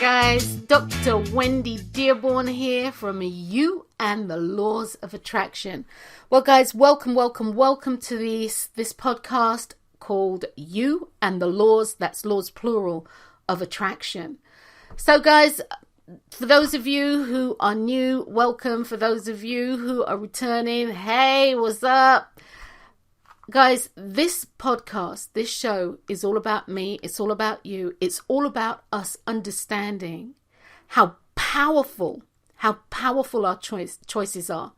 guys, Dr. Drwendydearborne here from You and the Laws of Attraction. Well guys, welcome to this podcast called You and the Laws, that's laws plural, of attraction. So guys, for those of you who are new, welcome. For those of you who are returning, hey, what's up? Guys, this podcast, this show is all about me. It's all about you. It's all about us understanding how powerful our choices are.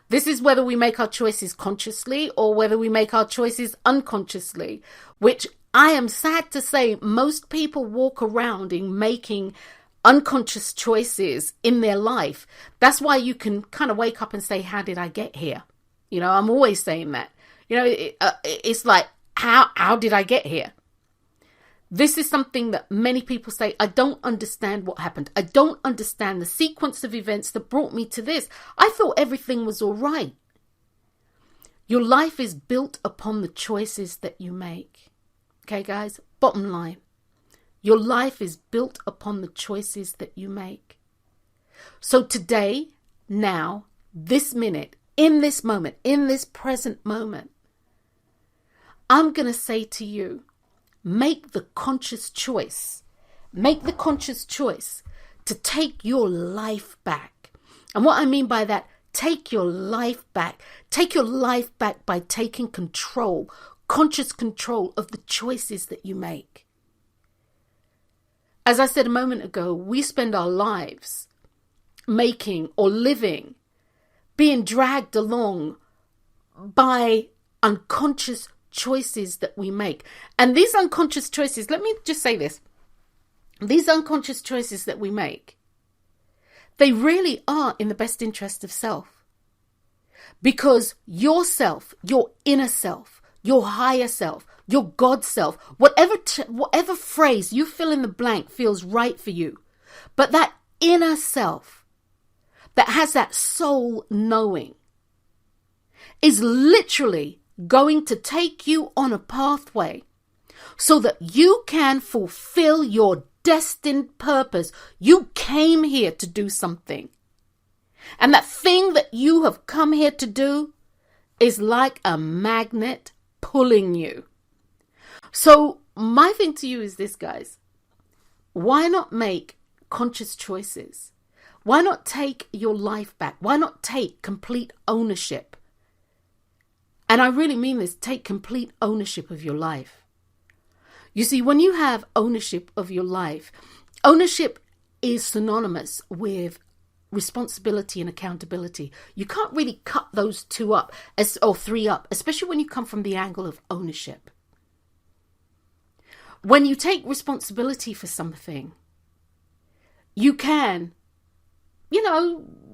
This is whether we make our choices consciously or whether we make our choices unconsciously, which I am sad to say most people walk around in making unconscious choices in their life. That's why you can kind of wake up and say, how did I get here? You know, I'm always saying that. You know, it's like, how did I get here? This is something that many people say, I don't understand what happened. I don't understand the sequence of events that brought me to this. I thought everything was all right. Your life is built upon the choices that you make. Okay, guys, bottom line. Your life is built upon the choices that you make. So today, now, this minute, in this moment, in this present moment, I'm going to say to you, make the conscious choice. Make the conscious choice to take your life back. And what I mean by that, take your life back. Take your life back by taking control, conscious control of the choices that you make. As I said a moment ago, we spend our lives making or living, being dragged along by unconscious choices that we make. And these unconscious choices, let me just say this. These unconscious choices that we make, they really are in the best interest of self. Because yourself, your inner self, your higher self, your God self, whatever phrase you fill in the blank feels right for you. But that inner self that has that soul knowing is literally going to take you on a pathway so that you can fulfill your destined purpose. You came here to do something. And that thing that you have come here to do is like a magnet pulling you. So my thing to you is this, guys. Why not make conscious choices? Why not take your life back? Why not take complete ownership? And I really mean this, take complete ownership of your life. You see, when you have ownership of your life, ownership is synonymous with responsibility and accountability. You can't really cut those two up, or three up, especially when you come from the angle of ownership. When you take responsibility for something, you can,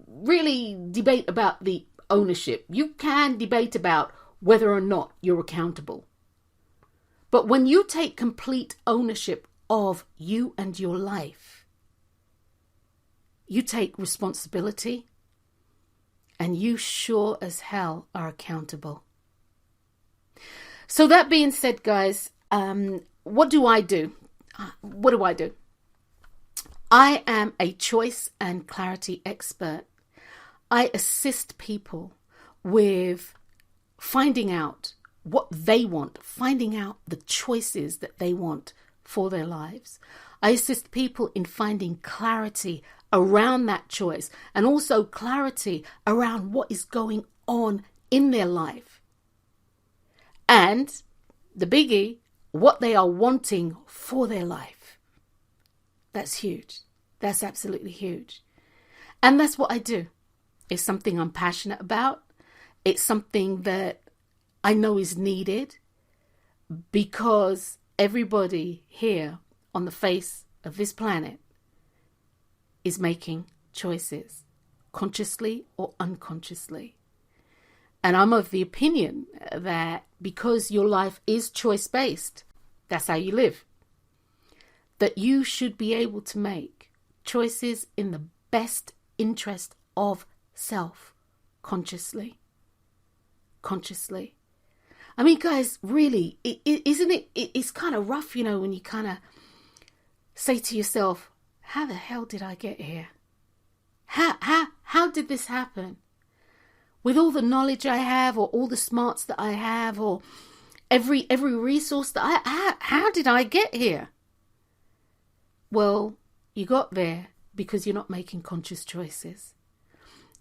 really debate about the ownership. You can debate about whether or not you're accountable. But when you take complete ownership of you and your life, you take responsibility and you sure as hell are accountable. So that being said, guys, what do I do? I am a choice and clarity expert. I assist people with finding out what they want, finding out the choices that they want for their lives. I assist people in finding clarity around that choice and also clarity around what is going on in their life. And the biggie, what they are wanting for their life. That's huge. That's absolutely huge. And that's what I do. It's something I'm passionate about. It's something that I know is needed because everybody here on the face of this planet is making choices, consciously or unconsciously. And I'm of the opinion that because your life is choice-based, that's how you live, that you should be able to make choices in the best interest of self, consciously. I mean, guys, really, isn't it? It's kind of rough, when you kind of say to yourself, how the hell did I get here? How did this happen? With all the knowledge I have, or all the smarts that I have, or every resource that how did I get here? Well, you got there because you're not making conscious choices.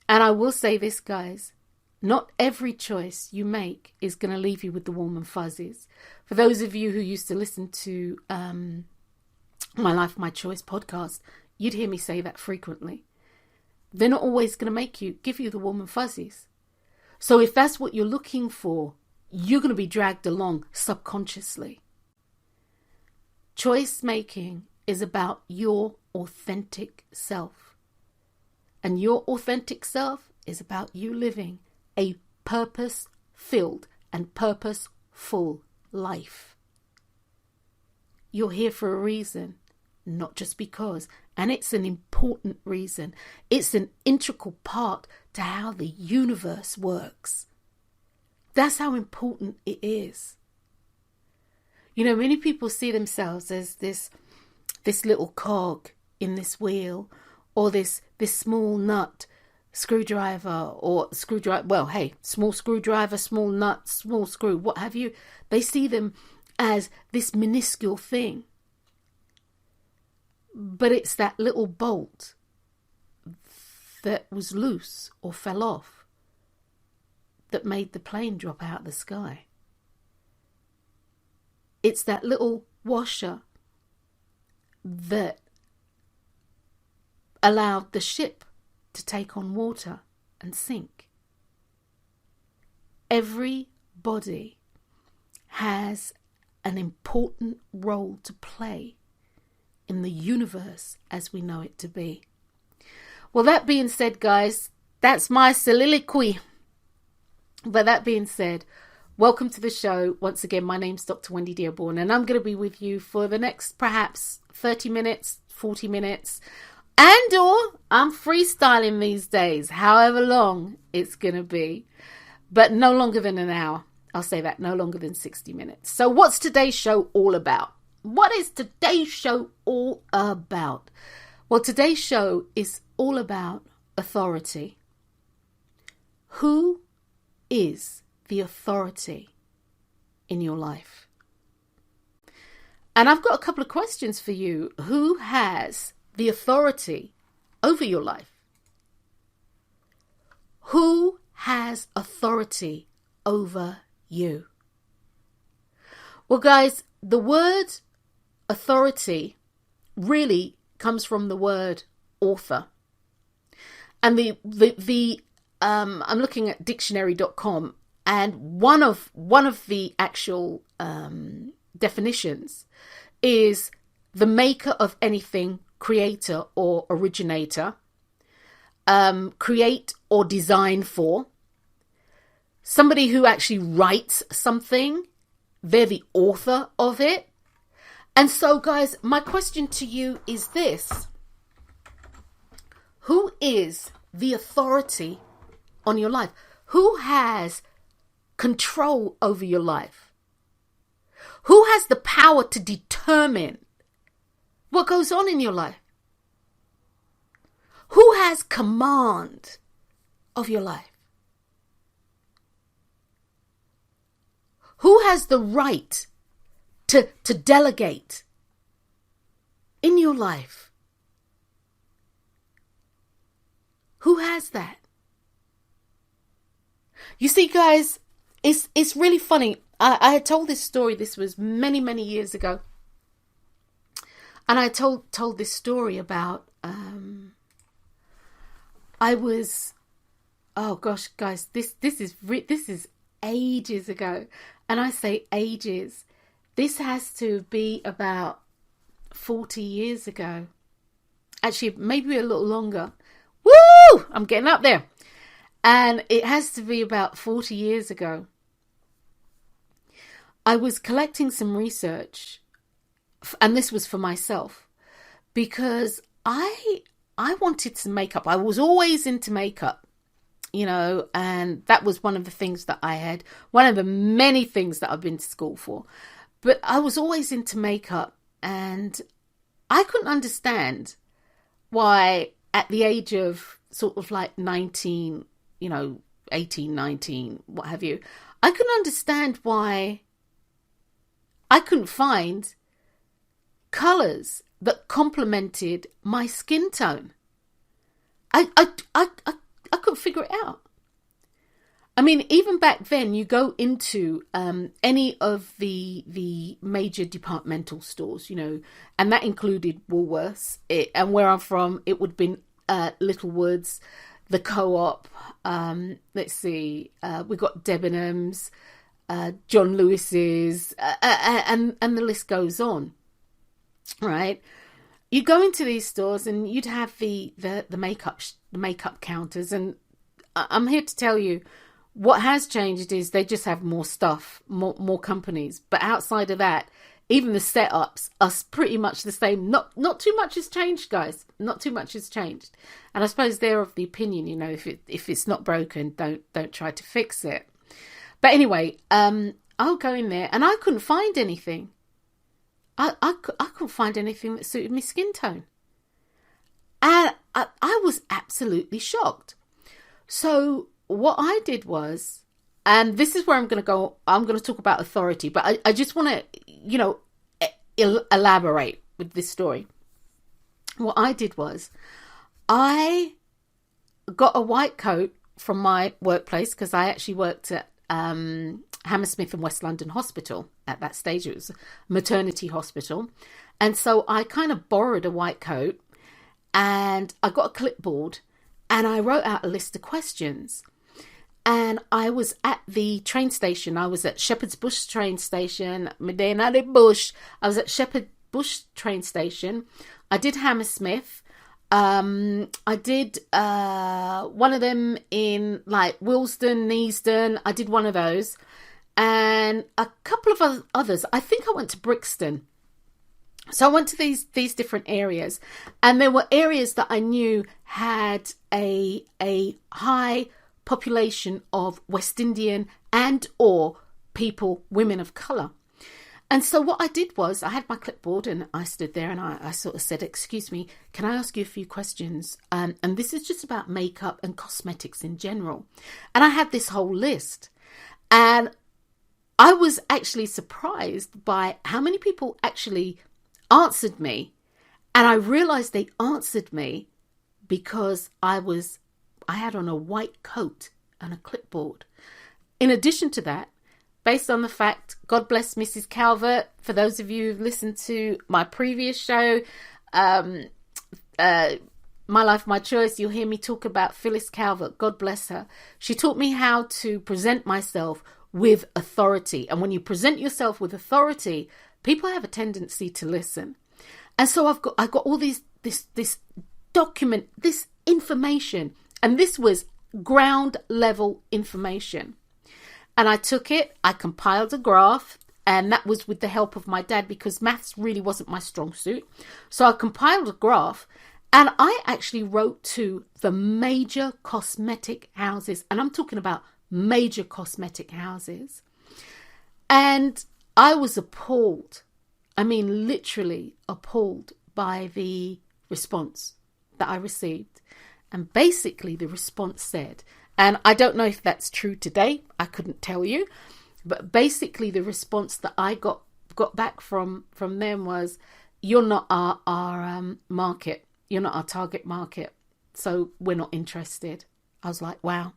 And I will say this, guys, not every choice you make is going to leave you with the warm and fuzzies. For those of you who used to listen to My Life, My Choice podcast, you'd hear me say that frequently. They're not always going to give you the warm and fuzzies. So if that's what you're looking for, you're going to be dragged along subconsciously. Choice making is about your authentic self. And your authentic self is about you living a purpose-filled and purposeful life. You're here for a reason, not just because. And it's an important reason. It's an integral part to how the universe works. That's how important it is. You know, many people see themselves as this little cog in this wheel, or this small nut, screwdriver, well, hey, small screwdriver, small nut, small screw, what have you. They see them as this minuscule thing. But it's that little bolt that was loose or fell off that made the plane drop out of the sky. It's that little washer that allowed the ship to take on water and sink. Everybody has an important role to play in the universe as we know it to be. Well, that being said, guys, that's my soliloquy. But that being said, welcome to the show. Once again, my name's Dr. Wendy Dearborne, and I'm going to be with you for the next perhaps 30 minutes, 40 minutes, and or I'm freestyling these days, however long it's going to be, but no longer than an hour. I'll say that, no longer than 60 minutes. So what's today's show all about? What is today's show all about? Well, today's show is all about authority. Who is the authority in your life? And I've got a couple of questions for you. Who has the authority over your life? Who has authority over you? Well, guys, the word authority really comes from the word author. And I'm looking at dictionary.com, and one of the actual definitions is the maker of anything, creator or originator, create or design for, somebody who actually writes something, they're the author of it. And so, guys, my question to you is this: who is the authority on your life? Who has control over your life? Who has the power to determine what goes on in your life? Who has command of your life? Who has the right to delegate in your life? Who has that? You see, guys, it's really funny. I had told this story. This was many, many years ago. And I told this story about, oh gosh, guys, this is ages ago. And I say ages. This has to be about 40 years ago. Actually, maybe a little longer. Woo! I'm getting up there. And it has to be about 40 years ago. I was collecting some research, and this was for myself, because I wanted some makeup. I was always into makeup, and that was one of the things that I had, one of the many things that I've been to school for. But I was always into makeup, and I couldn't understand why at the age of sort of like 19, 18, 19, what have you, I couldn't understand why I couldn't find colours that complemented my skin tone. I couldn't figure it out. I mean, even back then, you go into any of the major departmental stores, and that included Woolworths. And where I'm from, it would have been Littlewoods, the Co-op. Let's see, we got Debenhams, John Lewis's, and the list goes on. Right? You go into these stores and you'd have the makeup counters, and I'm here to tell you, what has changed is they just have more stuff, more companies. But outside of that, even the setups are pretty much the same. Not too much has changed, guys. Not too much has changed. And I suppose they're of the opinion, if it's not broken, don't try to fix it. But anyway, I'll go in there and I couldn't find anything. I couldn't find anything that suited my skin tone. And I was absolutely shocked. So what I did was, and this is where I'm going to talk about authority, but I just want to, elaborate with this story. What I did was, I got a white coat from my workplace, because I actually worked at Hammersmith and West London Hospital at that stage. It was a maternity hospital. And so I kind of borrowed a white coat, and I got a clipboard, and I wrote out a list of questions. And I was at the train station. I was at Shepherd's Bush train station. I was at Shepherd's Bush train station. I did Hammersmith. I did one of them in like Willesden, Neasden. I did one of those. And a couple of others. I think I went to Brixton. So I went to these different areas. And there were areas that I knew had a high population of West Indian and or women of colour. And so what I did was, I had my clipboard and I stood there and I sort of said, "Excuse me, can I ask you a few questions? And this is just about makeup and cosmetics in general." And I had this whole list. And I was actually surprised by how many people actually answered me. And I realised they answered me because I had on a white coat and a clipboard. In addition to that, based on the fact, God bless Mrs. Calvert, for those of you who've listened to my previous show, My Life, My Choice, you'll hear me talk about Phyllis Calvert. God bless her. She taught me how to present myself with authority. And when you present yourself with authority, people have a tendency to listen. And so I got all this document, this information. And this was ground level information. And I took it, I compiled a graph, and that was with the help of my dad, because maths really wasn't my strong suit. So I compiled a graph, and I actually wrote to the major cosmetic houses. And I'm talking about major cosmetic houses. And I was appalled. I mean, literally appalled by the response that I received. And basically the response said, and I don't know if that's true today, I couldn't tell you, but basically the response that I got back from them was, "You're not our market. You're not our target market. So we're not interested." I was like, wow.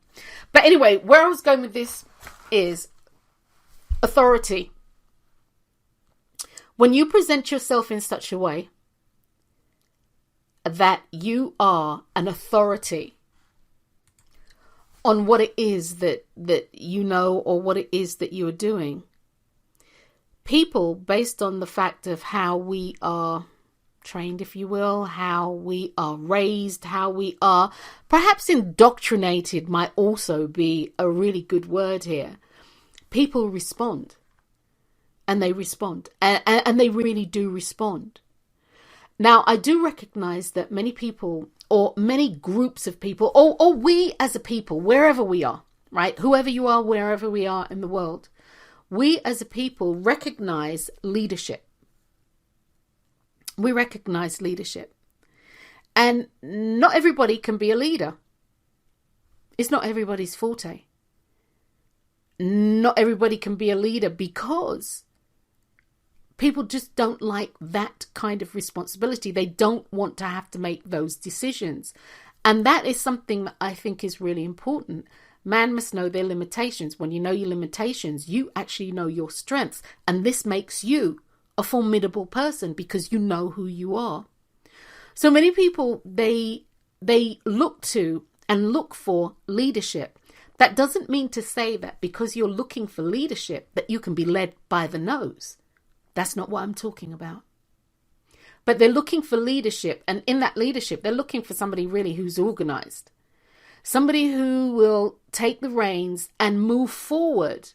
But anyway, where I was going with this is authority. When you present yourself in such a way that you are an authority on what it is that you know, or what it is that you are doing, people, based on the fact of how we are trained, if you will, how we are raised, how we are perhaps indoctrinated, might also be a really good word here. People respond, and they respond, and they really do respond. Now, I do recognize that many people, or many groups of people, or we as a people, wherever we are, right? Whoever you are, wherever we are in the world, we as a people recognize leadership. We recognize leadership. And not everybody can be a leader. It's not everybody's forte. Not everybody can be a leader because people just don't like that kind of responsibility. They don't want to have to make those decisions. And that is something that I think is really important. Man must know their limitations. When you know your limitations, you actually know your strengths. And this makes you a formidable person because you know who you are. So many people, they look to and look for leadership. That doesn't mean to say that because you're looking for leadership that you can be led by the nose. That's not what I'm talking about. But they're looking for leadership. And in that leadership, they're looking for somebody really who's organized. Somebody who will take the reins and move forward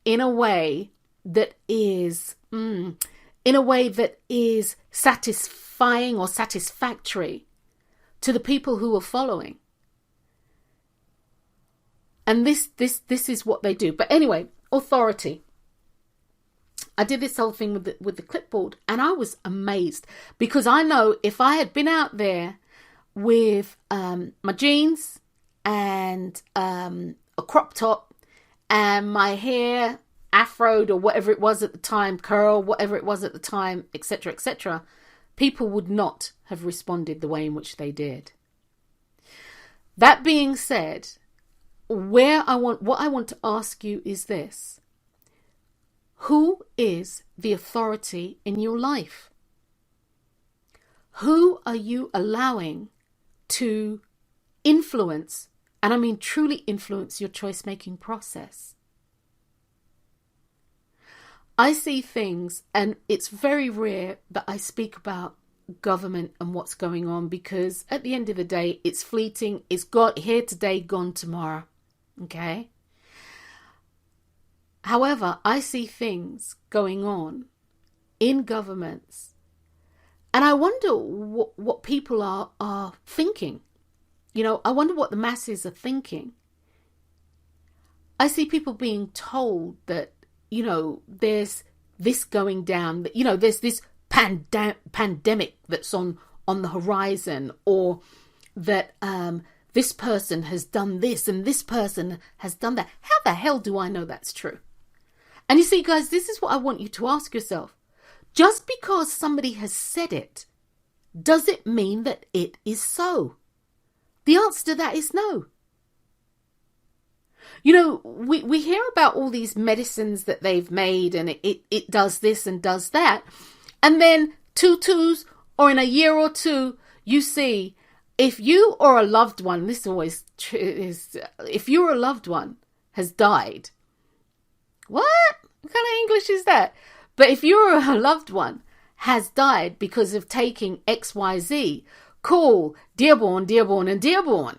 in a way that is, satisfying or satisfactory to the people who are following. And this is what they do. But anyway, authority. I did this whole thing with the clipboard, and I was amazed because I know if I had been out there with my jeans and a crop top and my hair afroed or whatever it was at the time, curl, whatever it was at the time, etc., people would not have responded the way in which they did. That being said, what I want to ask you is this. Who is the authority in your life? Who are you allowing to influence, and I mean truly influence, your choice-making process? I see things, and it's very rare that I speak about government and what's going on because at the end of the day, it's fleeting. It's got here today, gone tomorrow. Okay? However, I see things going on in governments, and I wonder what people are thinking. You know, I wonder what the masses are thinking. I see people being told that, you know, there's this going down, that, you know, there's this pandemic that's on the horizon, or that this person has done this and this person has done that. How the hell do I know that's true? And you see, guys, this is what I want you to ask yourself. Just because somebody has said it, does it mean that it is so? The answer to that is no. You know, we hear about all these medicines that they've made and it does this and does that. And then tutus, or in a year or two, you see, if you or a loved one, this always is, if your loved one has died, what kind of English is that? But if your loved one has died because of taking XYZ, cool, Dearborne, and Dearborne,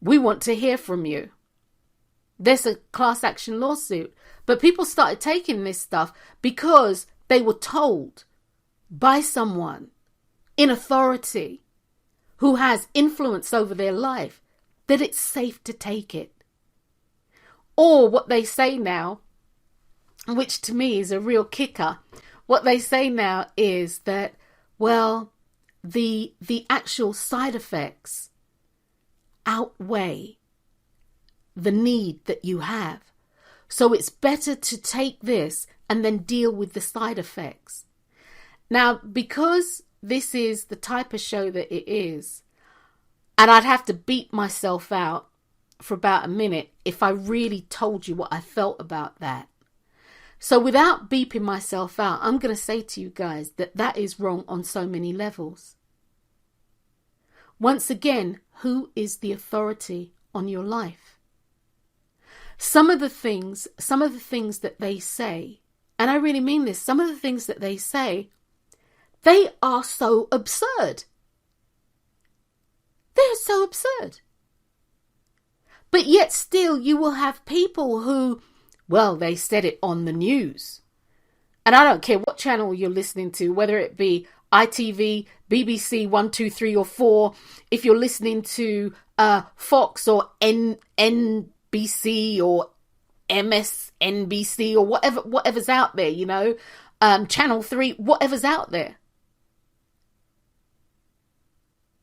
we want to hear from you. There's a class action lawsuit. But people started taking this stuff because they were told by someone in authority who has influence over their life that it's safe to take it. Or what they say now, which to me is a real kicker, what they say now is that, well, the actual side effects outweigh the need that you have. So it's better to take this and then deal with the side effects. Now, because this is the type of show that it is, and I'd have to beat myself out for about a minute if I really told you what I felt about that. So without beeping myself out, I'm going to say to you guys that that is wrong on so many levels. Once again, who is the authority on your life? Some of the things that they say, and I really mean this, some of the things that they say, they are so absurd. They're so absurd. But yet still you will have people who, well, they said it on the news. And I don't care what channel you're listening to, whether it be ITV, BBC 1, 2, 3 or 4, if you're listening to Fox or NBC or MSNBC or whatever's out there, you know, Channel 3, whatever's out there.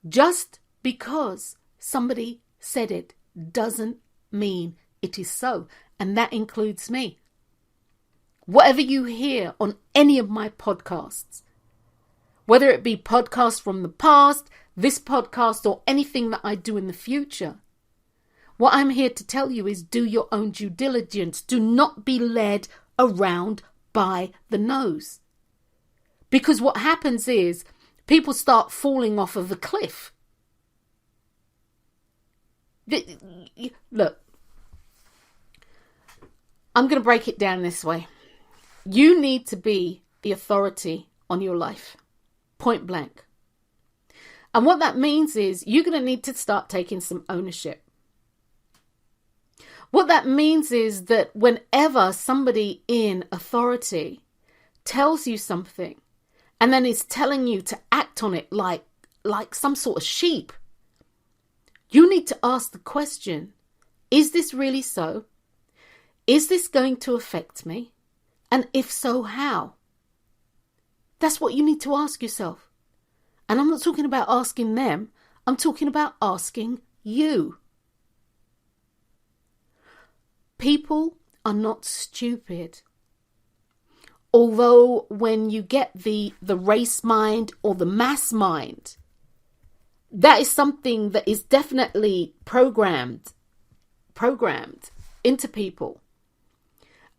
Just because somebody said it doesn't mean it is so. And that includes me. Whatever you hear on any of my podcasts, whether it be podcasts from the past, this podcast, or anything that I do in the future, what I'm here to tell you is do your own due diligence. Do not be led around by the nose. Because what happens is people start falling off of a cliff. Look, I'm going to break it down this way. You need to be the authority on your life. Point blank. And what that means is you're going to need to start taking some ownership. What that means is that whenever somebody in authority tells you something and then is telling you to act on it like some sort of sheep, you need to ask the question, is this really so? Is this going to affect me? And if so, how? That's what you need to ask yourself. And I'm not talking about asking them. I'm talking about asking you. People are not stupid. Although when you get the race mind or the mass mind, that is something that is definitely programmed into people,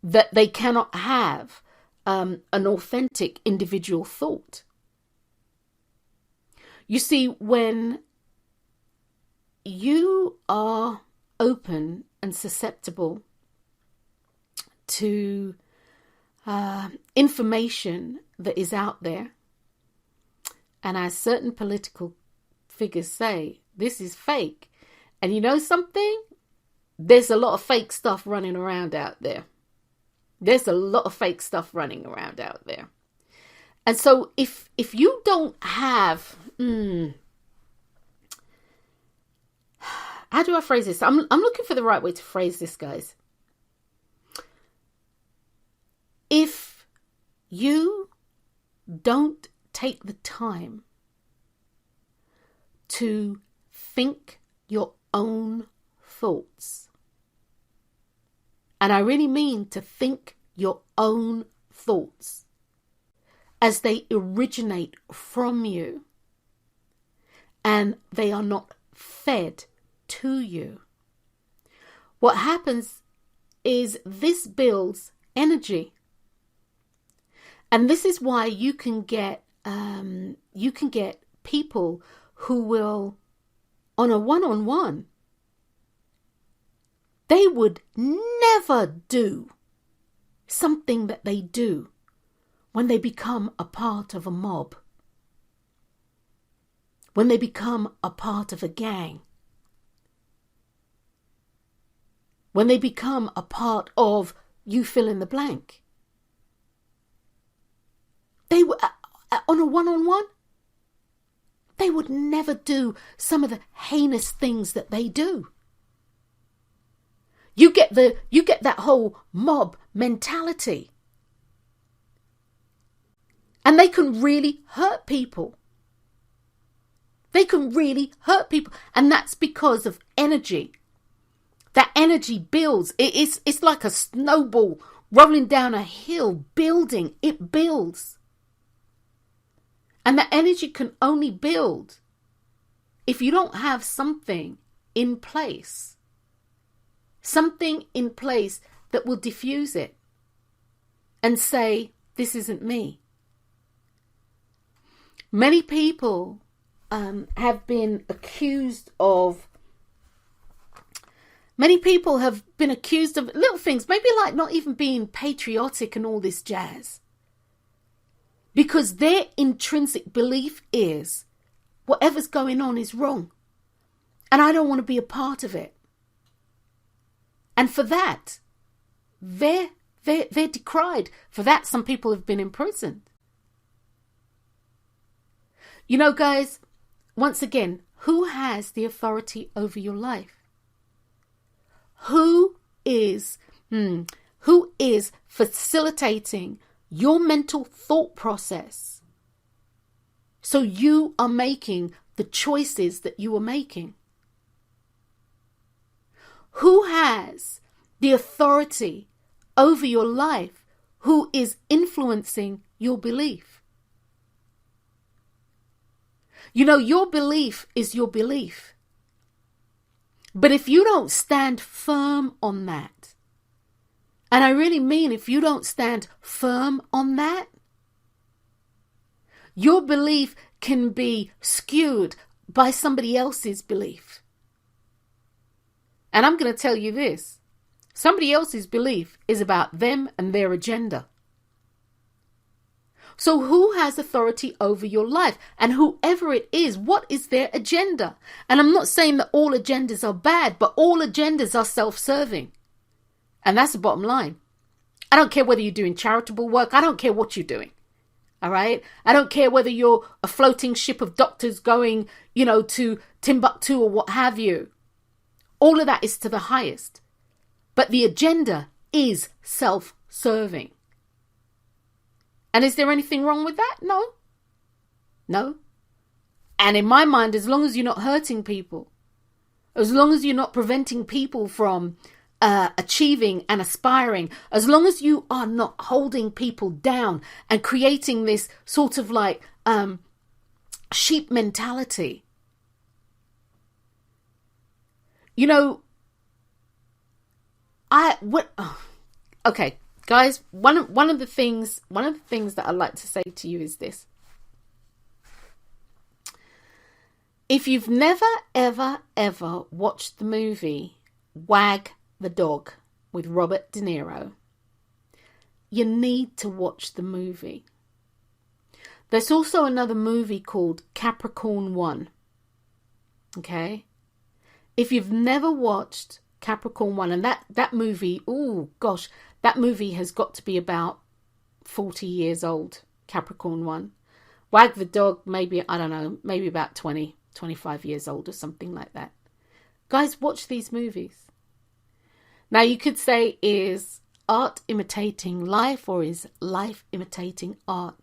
that they cannot have an authentic individual thought. You see, when you are open and susceptible to information that is out there, and as certain political figures say, this is fake. And you know something? There's a lot of fake stuff running around out there. There's a lot of fake stuff running around out there. And so if you don't have, how do I phrase this? I'm looking for the right way to phrase this, guys. If you don't take the time to think your own thoughts, and I really mean to think your own thoughts as they originate from you and they are not fed to you, what happens is this builds energy. And this is why you can get people who will, on a one-on-one, they would never do something that they do when they become a part of a mob, when they become a part of a gang, when they become a part of you fill in the blank. They were on a one-on-one. They would never do some of the heinous things that they do. You get that whole mob mentality. And they can really hurt people. They can really hurt people. And that's because of energy. That energy builds. It's like a snowball rolling down a hill, building. It builds. And the energy can only build if you don't have something in place. Something in place that will diffuse it and say, this isn't me. Many people have been accused of little things, maybe like not even being patriotic and all this jazz. Because their intrinsic belief is whatever's going on is wrong. And I don't want to be a part of it. And for that, they're decried. For that, some people have been imprisoned. You know, guys, once again, who has the authority over your life? Who is facilitating your mental thought process? So you are making the choices that you are making? Who has the authority over your life? Who is influencing your belief? You know, your belief is your belief. But if you don't stand firm on that, and I really mean if you don't stand firm on that, your belief can be skewed by somebody else's belief. And I'm going to tell you this. Somebody else's belief is about them and their agenda. So who has authority over your life? And whoever it is, what is their agenda? And I'm not saying that all agendas are bad, but all agendas are self-serving. And that's the bottom line. I don't care whether you're doing charitable work. I don't care what you're doing. All right. I don't care whether you're a floating ship of doctors going, to Timbuktu or what have you. All of that is to the highest. But the agenda is self-serving. And is there anything wrong with that? No. No. And in my mind, as long as you're not hurting people, as long as you're not preventing people from achieving and aspiring, as long as you are not holding people down and creating this sort of like sheep mentality. Okay, guys, one of the things that I like to say to you is this. If you've never, ever, ever watched the movie Wag the Dog with Robert De Niro, you need to watch the movie. There's also another movie called Capricorn 1. Okay? If you've never watched Capricorn 1, and that movie, oh gosh, that movie has got to be about 40 years old, Capricorn 1. Wag the Dog, maybe, I don't know, maybe about 20, 25 years old or something like that. Guys, watch these movies. Now you could say, is art imitating life or is life imitating art?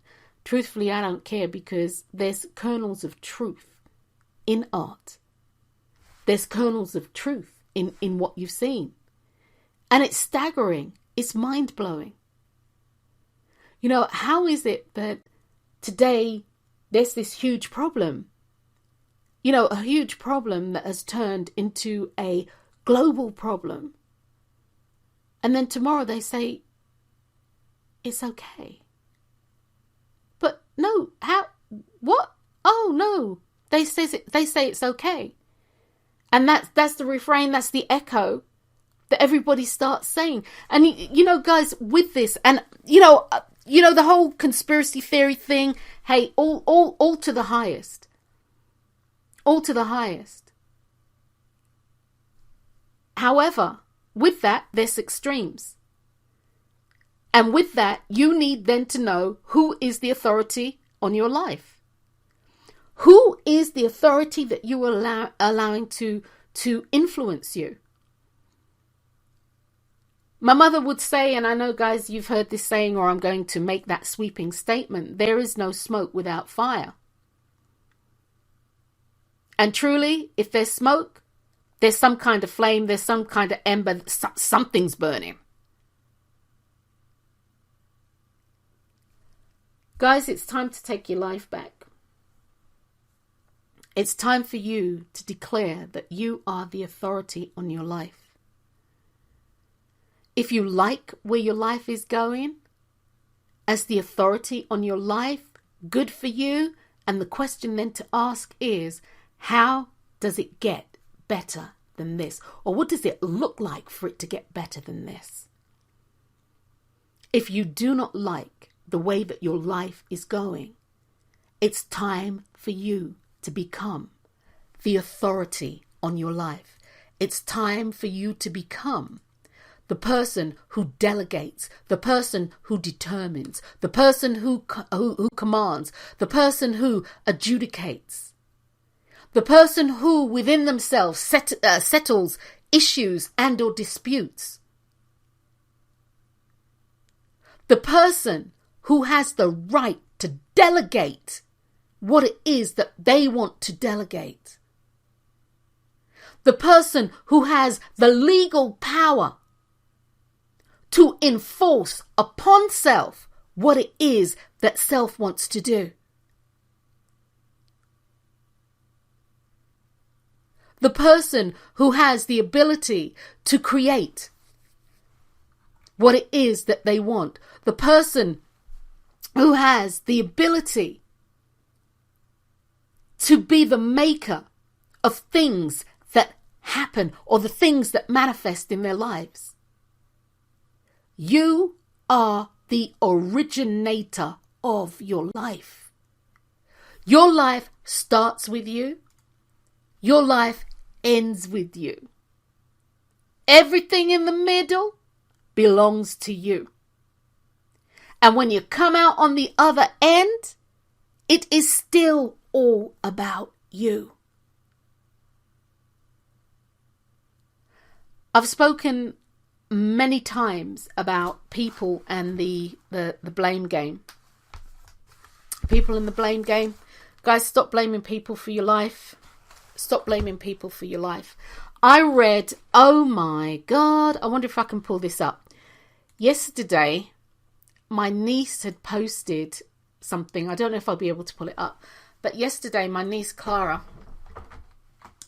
Truthfully, I don't care, because there's kernels of truth in art. There's kernels of truth in what you've seen. And it's staggering. It's mind-blowing. How is it that today there's this huge problem? A huge problem that has turned into a global problem. And then tomorrow they say, it's okay. But no, how, what? Oh no, they say it's okay. And that's the refrain, that's the echo that everybody starts saying. And, guys, with this, and, the whole conspiracy theory thing, hey, all to the highest. All to the highest. However, with that, there's extremes. And with that, you need then to know who is the authority on your life. Who is the authority that you are allowing to influence you? My mother would say, and I know, guys, you've heard this saying, or I'm going to make that sweeping statement, there is no smoke without fire. And truly, if there's smoke, there's some kind of flame, there's some kind of ember, something's burning. Guys, it's time to take your life back. It's time for you to declare that you are the authority on your life. If you like where your life is going, as the authority on your life, good for you. And the question then to ask is, how does it get better than this? Or what does it look like for it to get better than this? If you do not like the way that your life is going, it's time for you to become the authority on your life. It's time for you to become the person who delegates, the person who determines, the person who commands, the person who adjudicates, the person who within themselves settles issues and or disputes, the person who has the right to delegate what it is that they want to delegate. The person who has the legal power to enforce upon self what it is that self wants to do. The person who has the ability to create what it is that they want. The person who has the ability to be the maker of things that happen or the things that manifest in their lives. You are the originator of your life. Your life starts with you. Your life ends with you. Everything in the middle belongs to you. And when you come out on the other end, it is still all about you. I've spoken many times about people and the blame game. People in the blame game. Guys, stop blaming people for your life. Stop blaming people for your life. I read, oh my God, I wonder if I can pull this up. Yesterday, my niece had posted something. I don't know if I'll be able to pull it up. But yesterday, my niece Clara,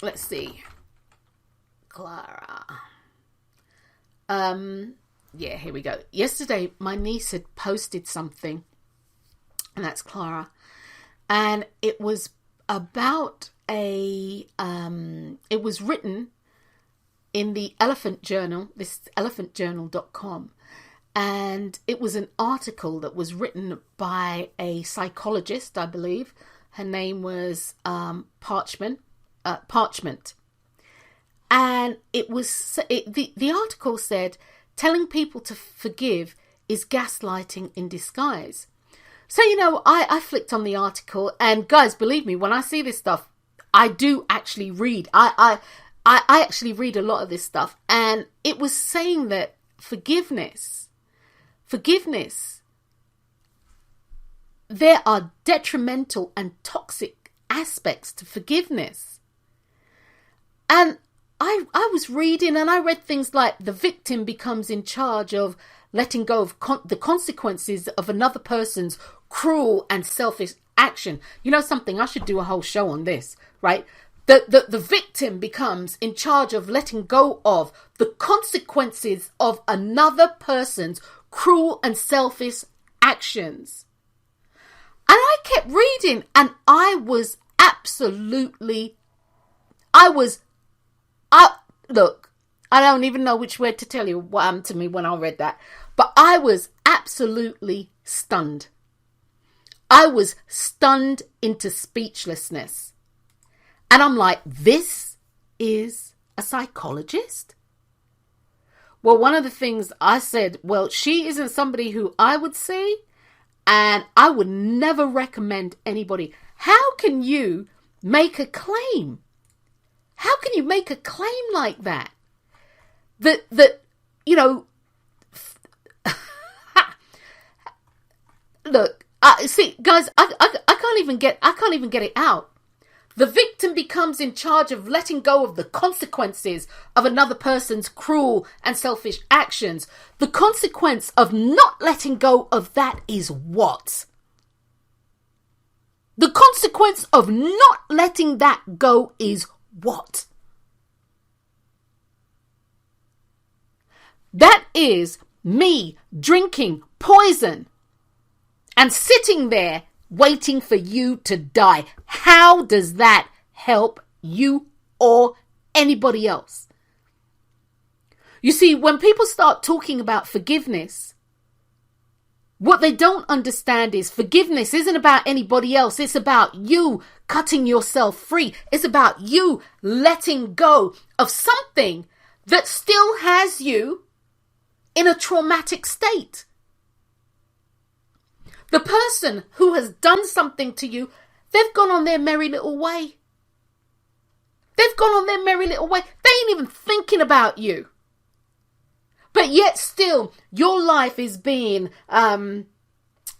let's see. Clara. Yeah, here we go. Yesterday, my niece had posted something. And that's Clara. And it was about it was written in the Elephant Journal, this elephantjournal.com. And it was an article that was written by a psychologist, I believe. Her name was Parchment. And the article said, telling people to forgive is gaslighting in disguise. So, I flicked on the article, and guys, believe me, when I see this stuff, I do actually read. I actually read a lot of this stuff. And it was saying that forgiveness, there are detrimental and toxic aspects to forgiveness. And I was reading, and I read things like the victim becomes in charge of letting go of the consequences of another person's cruel and selfish action. You know something? I should do a whole show on this, right? The victim becomes in charge of letting go of the consequences of another person's cruel and selfish actions. And I kept reading, and look, I don't even know which word to tell you what happened to me when I read that. But I was absolutely stunned. I was stunned into speechlessness. And I'm like, this is a psychologist? Well, one of the things I said, well, she isn't somebody who I would see, and I would never recommend anybody. How can you make a claim? How can you make a claim like that? That look, see, guys, I can't even get it out. The victim becomes in charge of letting go of the consequences of another person's cruel and selfish actions. The consequence of not letting go of that is what? The consequence of not letting that go is what? That is me drinking poison and sitting there waiting for you to die. How does that help you or anybody else? You see, when people start talking about forgiveness, what they don't understand is forgiveness isn't about anybody else. It's about you cutting yourself free. It's about you letting go of something that still has you in a traumatic state. The person who has done something to you, they've gone on their merry little way. They've gone on their merry little way. They ain't even thinking about you. But yet still, your life is being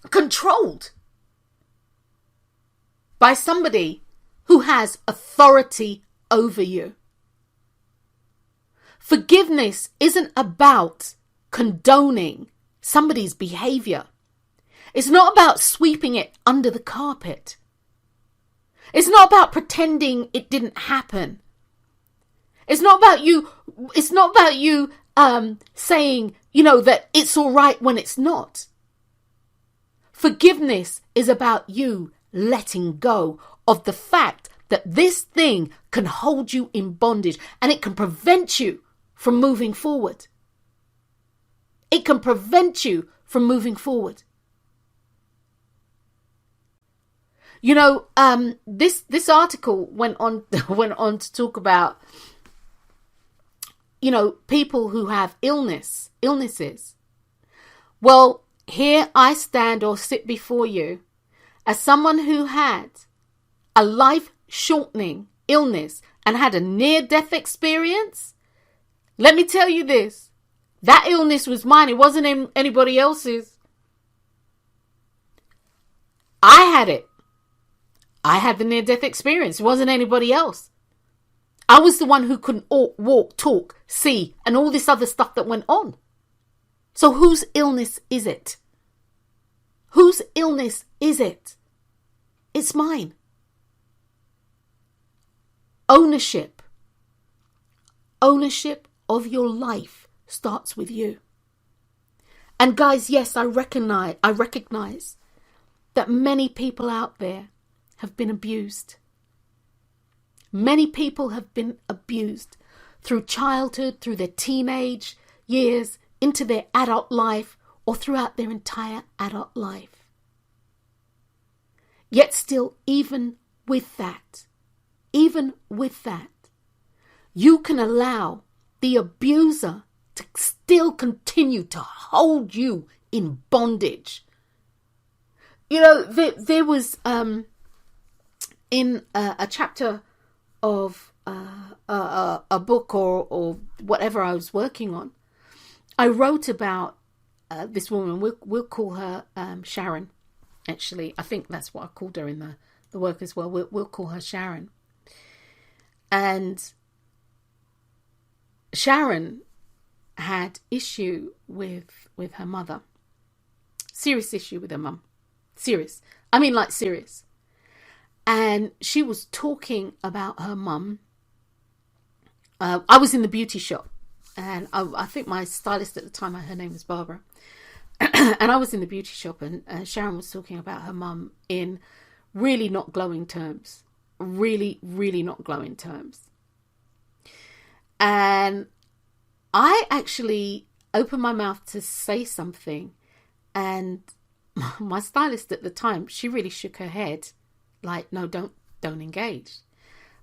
controlled by somebody who has authority over you. Forgiveness isn't about condoning somebody's behavior. It's not about sweeping it under the carpet. It's not about pretending it didn't happen. It's not about you saying, that it's all right when it's not. Forgiveness is about you letting go of the fact that this thing can hold you in bondage and it can prevent you from moving forward. It can prevent you from moving forward. This article went on to talk about, people who have illnesses. Well, here I stand or sit before you as someone who had a life-shortening illness and had a near-death experience. Let me tell you this. That illness was mine. It wasn't anybody else's. I had it. I had the near-death experience. It wasn't anybody else. I was the one who couldn't walk, talk, see, and all this other stuff that went on. So whose illness is it? Whose illness is it? It's mine. Ownership of your life starts with you. And guys, yes, I recognize that many people out there have been abused. Many people have been abused through childhood, through their teenage years, into their adult life, or throughout their entire adult life. Yet still, even with that, you can allow the abuser to still continue to hold you in bondage. There was in a chapter of a book or whatever I was working on, I wrote about this woman. We'll call her Sharon. Actually, I think that's what I called her in the work as well. We'll call her Sharon. And Sharon had issue with her mother. Serious issue with her mum. Serious. I mean, like serious. And she was talking about her mum. I was in the beauty shop. And I think my stylist at the time, her name was Barbara. And I was in the beauty shop and Sharon was talking about her mum in really not glowing terms. Really, really not glowing terms. And I actually opened my mouth to say something. And my stylist at the time, she really shook her head. Like, no, don't engage.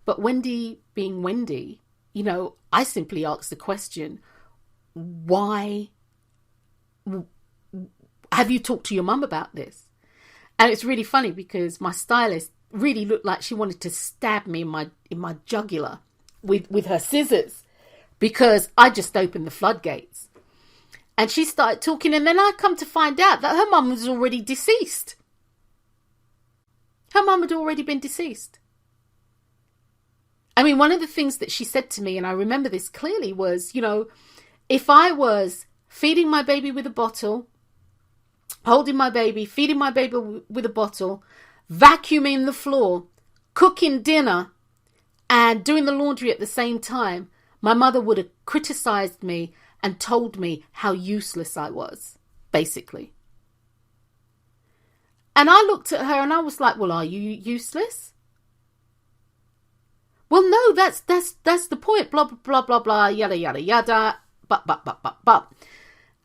But Wendy, being Wendy, I simply asked the question, why have you talked to your mum about this? And it's really funny because my stylist really looked like she wanted to stab me in my jugular with her scissors because I just opened the floodgates. And she started talking, and then I come to find out that her mum was already deceased. Her mum had already been deceased. I mean, one of the things that she said to me, and I remember this clearly, was, if I was feeding my baby with a bottle, holding my baby, feeding my baby with a bottle, vacuuming the floor, cooking dinner, and doing the laundry at the same time, my mother would have criticized me and told me how useless I was, basically. And I looked at her and I was like, well, are you useless? Well, no, that's the point. Blah, blah, blah, blah, blah, yada, yada, yada. But.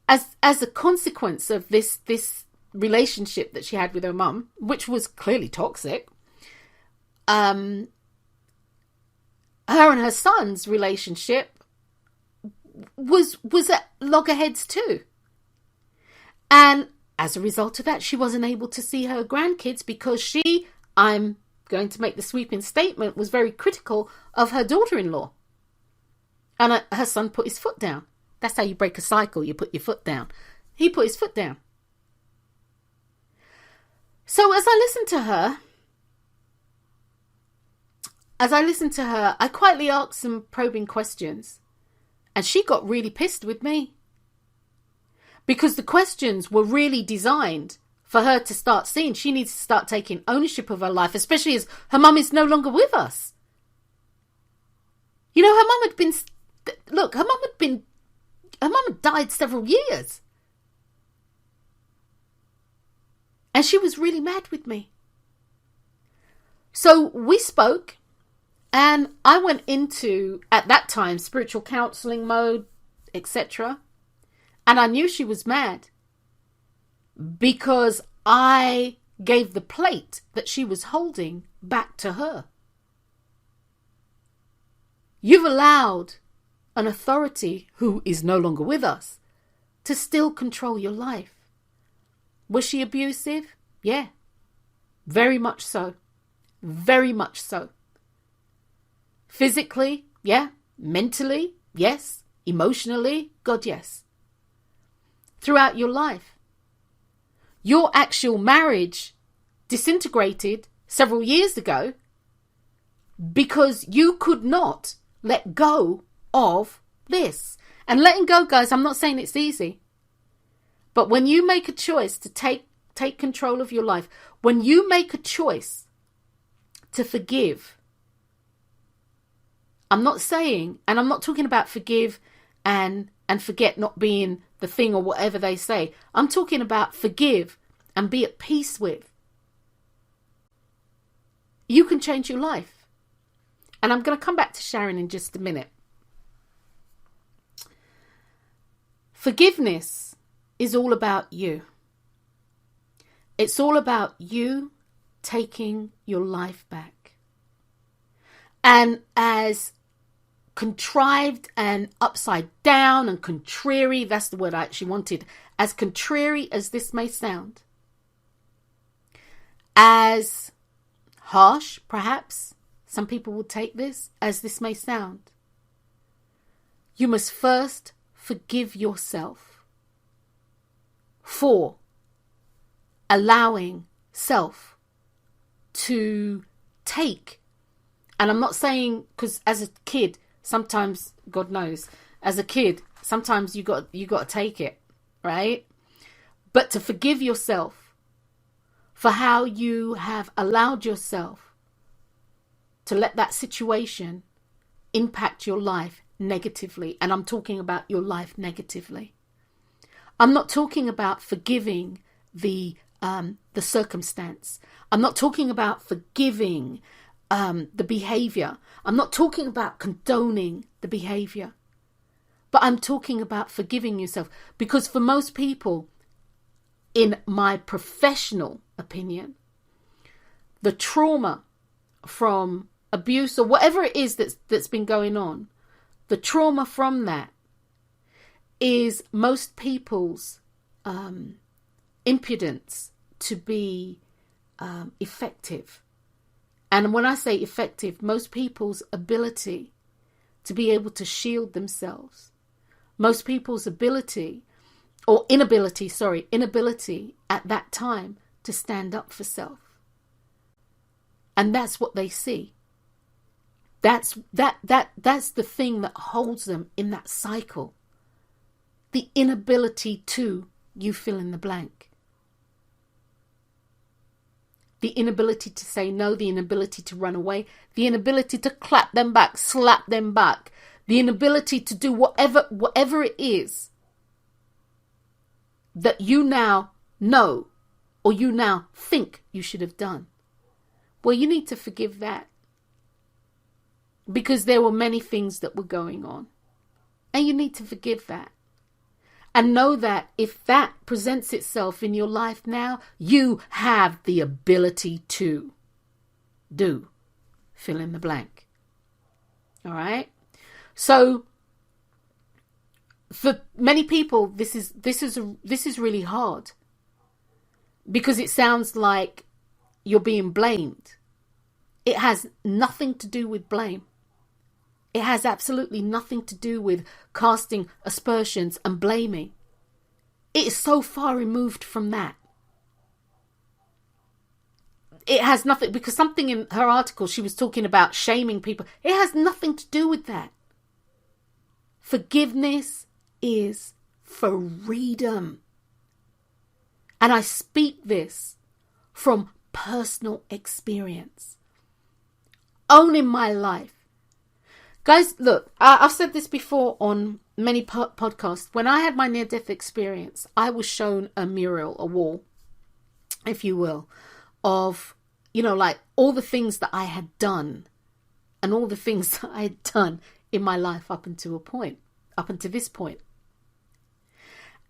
As a consequence of this relationship that she had with her mum, which was clearly toxic, her and her son's relationship was at loggerheads too. And as a result of that, she wasn't able to see her grandkids because she, I'm going to make the sweeping statement, was very critical of her daughter-in-law. And her son put his foot down. That's how you break a cycle. You put your foot down. He put his foot down. So as I listened to her, as I listened to her, I quietly asked some probing questions. And she got really pissed with me. Because the questions were really designed for her to start seeing she needs to start taking ownership of her life, especially as her mum is no longer with us. You know, her mum had been... Look, her mum had died several years. And she was really mad with me. So we spoke, and I went into, at that time, spiritual counseling mode, etc. And I knew she was mad because I gave the plate that she was holding back to her. You've allowed an authority who is no longer with us to still control your life. Was she abusive? Yeah, very much so. Very much so. Physically, yeah. Mentally, yes. Emotionally, God, yes. Throughout your life. Your actual marriage disintegrated several years ago because you could not let go of this. And letting go, guys, I'm not saying it's easy. But when you make a choice to take control of your life, when you make a choice to forgive, I'm not saying, and I'm not talking about forgive and forget not being the thing or whatever they say. I'm talking about forgive and be at peace with. You can change your life. And I'm going to come back to Sharon in just a minute. Forgiveness is all about you. It's all about you taking your life back. And as contrived and upside down and contrary, that's the word I actually wanted, as contrary as this may sound, as harsh, perhaps, some people will take this, as this may sound, you must first forgive yourself for allowing self to take. And I'm not saying, because as a kid, sometimes, God knows, as a kid, sometimes you got to take it, right? But to forgive yourself for how you have allowed yourself to let that situation impact your life negatively. And I'm talking about your life negatively. I'm not talking about forgiving the circumstance. I'm not talking about forgiving the behavior. I'm not talking about condoning the behavior. But I'm talking about forgiving yourself. Because for most people, in my professional opinion, the trauma from abuse or whatever it is that's been going on, the trauma from that is most people's impudence to be effective. And when I say effective, most people's ability to be able to shield themselves, most people's inability at that time to stand up for self. And that's what they see. That's the thing that holds them in that cycle. The inability to, you fill in the blank. The inability to say no, the inability to run away, the inability to clap them back, slap them back, the inability to do whatever it is that you now know or you now think you should have done. Well, you need to forgive that. Because there were many things that were going on. And you need to forgive that. And know that if that presents itself in your life now, you have the ability to do. Fill in the blank. All right? So, for many people, this is really hard. Because it sounds like you're being blamed. It has nothing to do with blame. It has absolutely nothing to do with casting aspersions and blaming. It is so far removed from that. it has nothing, because something in her article, she was talking about shaming people. It has nothing to do with that. Forgiveness is freedom. And I speak this from personal experience. Owning my life. Guys, look, I've said this before on many podcasts. When I had my near-death experience, I was shown a mural, a wall, if you will, of, like all the things that I had done and all the things that I had done in my life up until this point.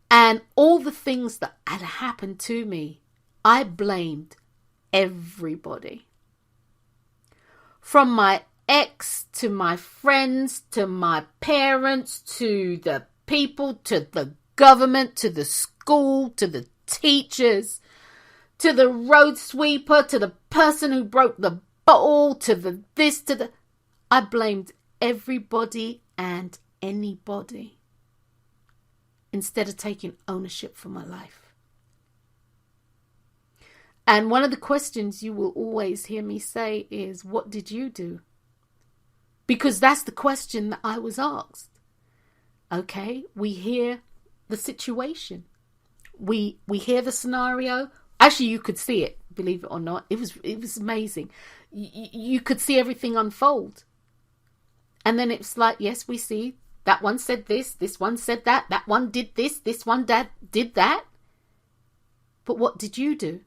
And all the things that had happened to me, I blamed everybody. From my ex, to my friends, to my parents, to the people, to the government, to the school, to the teachers, to the road sweeper, to the person who broke the bottle, to the this, to the... I blamed everybody and anybody instead of taking ownership for my life. And one of the questions you will always hear me say is, what did you do? Because that's the question that I was asked. Okay, we hear the situation. We hear the scenario. Actually, you could see it, believe it or not. It was amazing. You could see everything unfold. And then it's like, yes, we see that one said this one said that one did this one did that. But what did you do?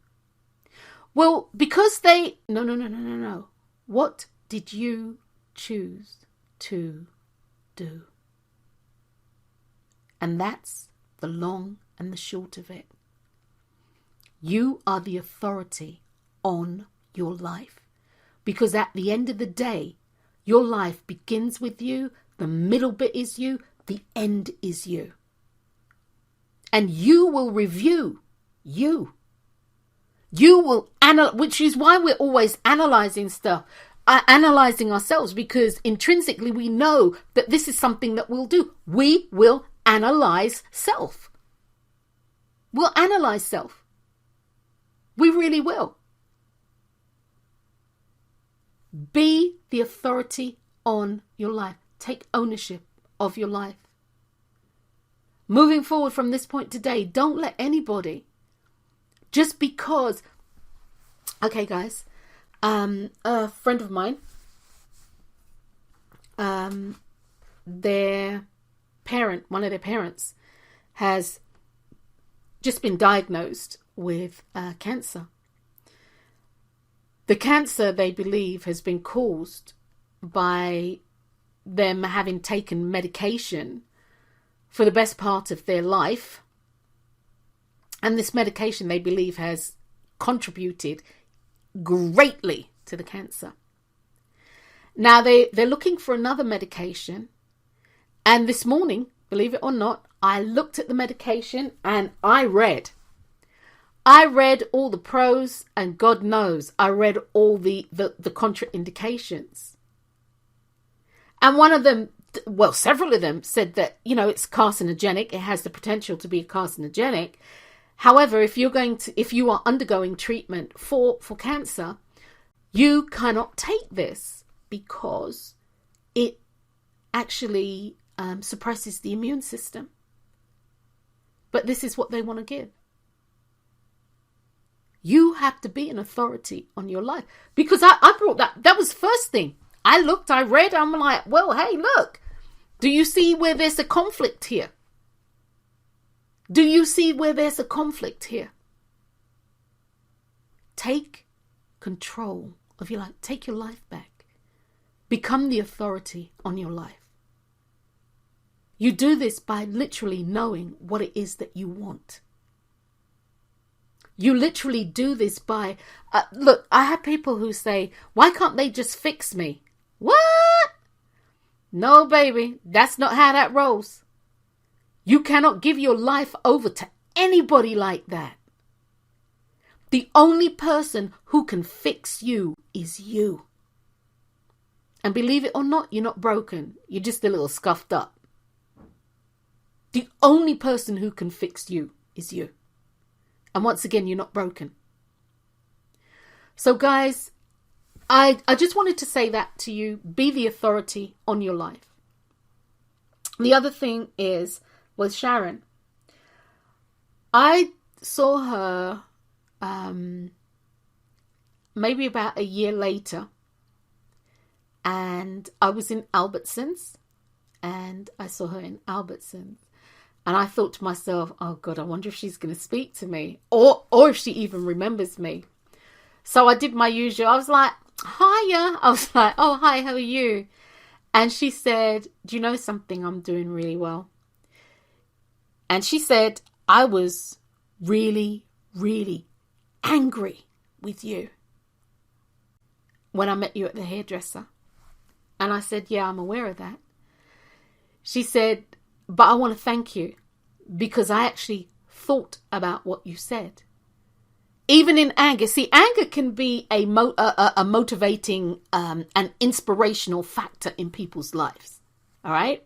Well, because no. What did you choose to do? And that's the long and the short of it. You are the authority on your life. Because at the end of the day, your life begins with you, the middle bit is you, the end is you. And you will review you. You will which is why we're always analysing stuff. Analysing ourselves, because intrinsically we know that this is something that we'll do. We will analyse self. We'll analyse self. We really will. Be the authority on your life. Take ownership of your life. Moving forward from this point today, don't let anybody, just because... Okay, guys. A friend of mine, one of their parents has just been diagnosed with cancer. The cancer, they believe, has been caused by them having taken medication for the best part of their life. And this medication, they believe, has contributed greatly to the cancer. Now they're looking for another medication, and this morning, believe it or not, I looked at the medication and I read all the pros, and God knows I read all the contraindications. And one of them, well, several of them said that, it's carcinogenic. It has the potential to be carcinogenic. However, if you are undergoing treatment for cancer, you cannot take this because it actually suppresses the immune system. But this is what they want to give. You have to be an authority on your life. Because I brought that was the first thing. I looked, I read, I'm like, well, hey, look. Do you see where there's a conflict here? Do you see where there's a conflict here? Take control of your life. Take your life back. Become the authority on your life. You do this by literally knowing what it is that you want. You literally do this by... look, I have people who say, why can't they just fix me? What? No, baby. That's not how that rolls. You cannot give your life over to anybody like that. The only person who can fix you is you. And believe it or not, you're not broken. You're just a little scuffed up. The only person who can fix you is you. And once again, you're not broken. So guys, I just wanted to say that to you. Be the authority on your life. The other thing was Sharon. I saw her maybe about a year later, and I was in Albertsons, and I saw her in Albertsons, and I thought to myself, oh God, I wonder if she's going to speak to me, or if she even remembers me. So I did my usual. I was like, hiya. I was like, oh, hi, how are you? And she said, do you know something? I'm doing really well. And she said, I was really, really angry with you when I met you at the hairdresser. And I said, yeah, I'm aware of that. She said, but I want to thank you because I actually thought about what you said. Even in anger. See, anger can be a motivating and inspirational factor in people's lives. All right.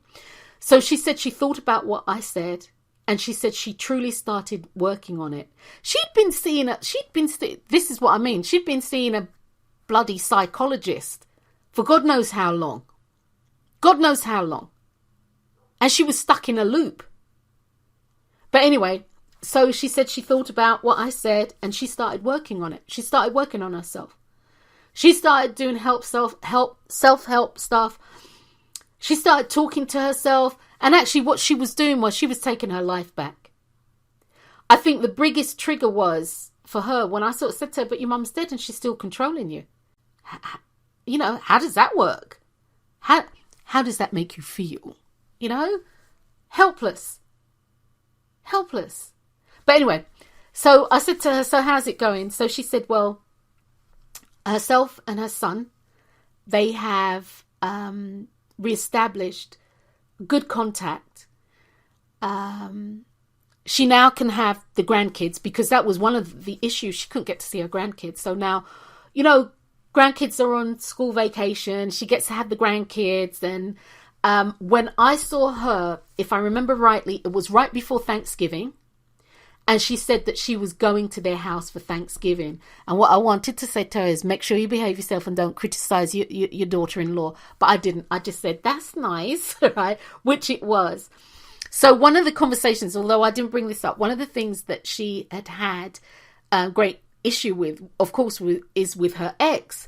So she said she thought about what I said, and she said she truly started working on it. She'd been seeing this is what I mean. She'd been seeing a bloody psychologist for God knows how long. God knows how long. And she was stuck in a loop. But anyway, so she said she thought about what I said and she started working on it. She started working on herself. She started doing self-help stuff. She started talking to herself. And actually what she was doing was she was taking her life back. I think the biggest trigger was for her when I sort of said to her, but your mum's dead and she's still controlling you. You know, how does that work? How does that make you feel? You know, helpless. But anyway, so I said to her, so how's it going? So she said, well, herself and her son, they have reestablished good contact. She now can have the grandkids because that was one of the issues. She couldn't get to see her grandkids. So now, you know, grandkids are on school vacation. She gets to have the grandkids. And when I saw her, if I remember rightly, it was right before Thanksgiving. And she said that she was going to their house for Thanksgiving. And what I wanted to say to her is make sure you behave yourself and don't criticize your daughter-in-law. But I didn't. I just said, that's nice, right? Which it was. So one of the conversations, although I didn't bring this up, one of the things that she had a great issue with, of course, is with her ex.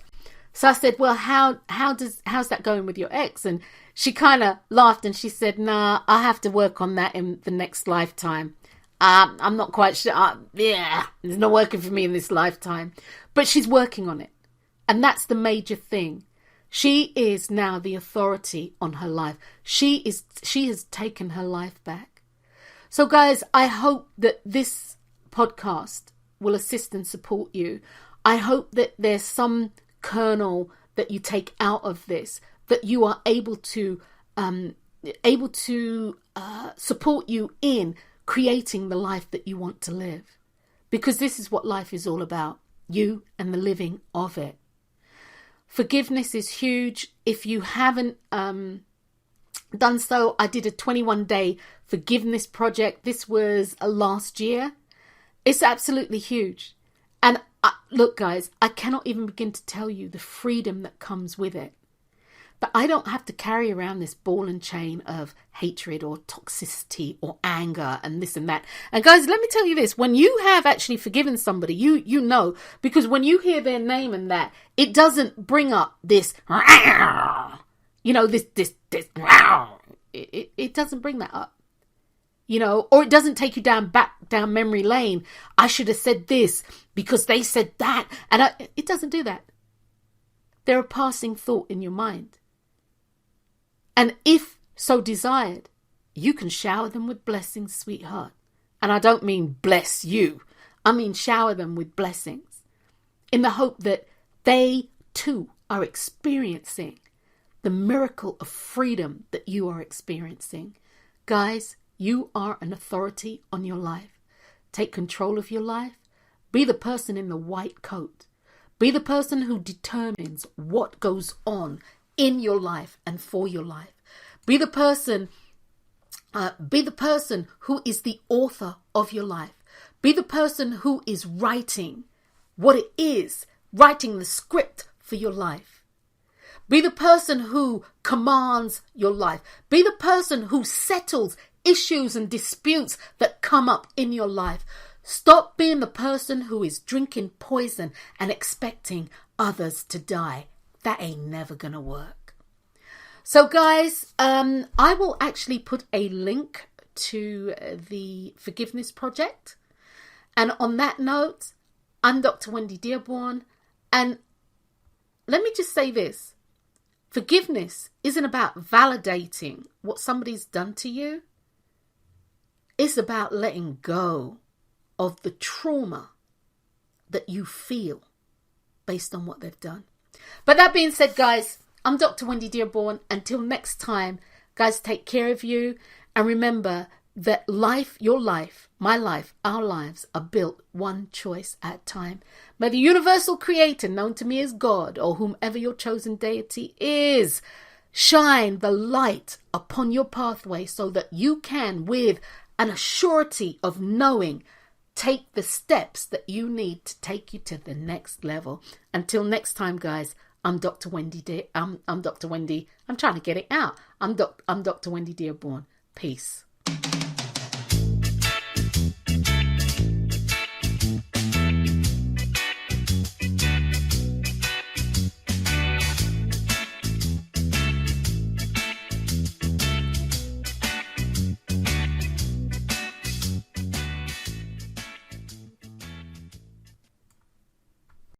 So I said, well, how's that going with your ex? And she kind of laughed and she said, nah, I have to work on that in the next lifetime. I'm not quite sure. It's not working for me in this lifetime. But she's working on it. And that's the major thing. She is now the authority on her life. She has taken her life back. So guys, I hope that this podcast will assist and support you. I hope that there's some kernel that you take out of this, that you are able to support you in creating the life that you want to live. Because this is what life is all about. You and the living of it. Forgiveness is huge. If you haven't done so, I did a 21-day forgiveness project. This was last year. It's absolutely huge. And look, guys, I cannot even begin to tell you the freedom that comes with it. But I don't have to carry around this ball and chain of hatred or toxicity or anger and this and that. And guys, let me tell you this. When you have actually forgiven somebody, you know, because when you hear their name and that, it doesn't bring up this, you know, this, it doesn't bring that up, you know, or it doesn't take you down memory lane. I should have said this because they said that. And it doesn't do that. They're a passing thought in your mind. And if so desired, you can shower them with blessings, sweetheart. And I don't mean bless you. I mean shower them with blessings in the hope that they too are experiencing the miracle of freedom that you are experiencing. Guys, you are an authority on your life. Take control of your life. Be the person in the white coat. Be the person who determines what goes on in your life and for your life. Be the person who is the author of your life. Be the person who is writing what it is writing the script for your life. Be the person who commands your life. Be the person who settles issues and disputes that come up in your life. Stop being the person who is drinking poison and expecting others to die. That ain't never gonna work. So guys, I will actually put a link to the Forgiveness Project. And on that note, I'm Dr. Wendy Dearborne. And let me just say this. Forgiveness isn't about validating what somebody's done to you. It's about letting go of the trauma that you feel based on what they've done. But that being said, guys, I'm Dr. Wendy Dearborne. Until next time, guys, take care of you. And remember that life, your life, my life, our lives are built one choice at a time. May the universal creator, known to me as God, or whomever your chosen deity is, shine the light upon your pathway so that you can, with an assurity of knowing, take the steps that you need to take you to the next level. Until next time, guys, I'm Dr. Wendy. I'm Dr. Wendy. I'm trying to get it out. I'm Dr. Wendy Dearborne. Peace.